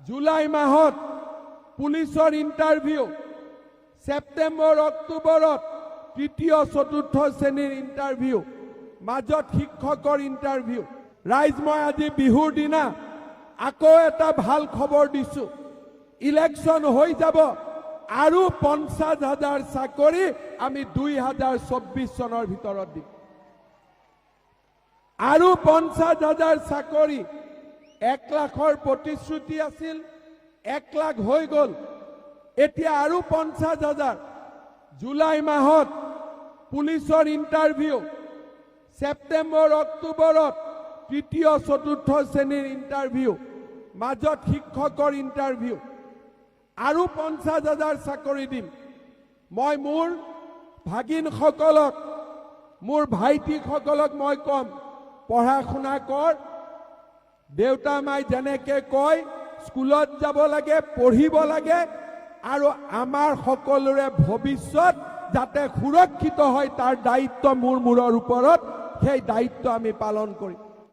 July মাহত পুলিচৰ interview, September অক্টোবৰত তৃতীয় চতুৰ্থ শ্ৰেণীৰ ইণ্টাৰভিউ, মাজত শিক্ষকৰ ইণ্টাৰভিউ। ৰাইজ, মই আজি বিহুৰ দিনা আকৌ এটা ভাল খবৰ দিছো। ইলেকশ্যন হৈ যাব আৰু 50,000 চাকৰি আমি 2024 চনৰ ভিতৰত দিম। আৰু 50,000 চাকৰি। 1 লাখৰ প্ৰতিশ্ৰুতি আছিল, 1 লাখ হৈ গ'ল। এতিয়া আৰু 50,000। জুলাই মাহত পুলিচৰ ইণ্টাৰভিউ, ছেপ্টেম্বৰ অক্টোবৰত তৃতীয় চতুৰ্থ শ্ৰেণীৰ ইণ্টাৰভিউ, মাজত শিক্ষকৰ ইণ্টাৰভিউ। আৰু 50,000 চাকৰি দিম। মই মোৰ ভাগিনসকলক, মোৰ ভাইটিসকলক মই কম, পঢ়া শুনা কৰ। দেউতা মাই যেনেকে কয় স্কুলত যাব লাগে, পঢ়িব লাগে, আৰু আমাৰ সকলোৰে ভৱিষ্যত যাতে সুৰক্ষিত হয় তাৰ দায়িত্ব মোৰ মূৰৰ ওপৰত। সেই দায়িত্ব আমি পালন কৰিম।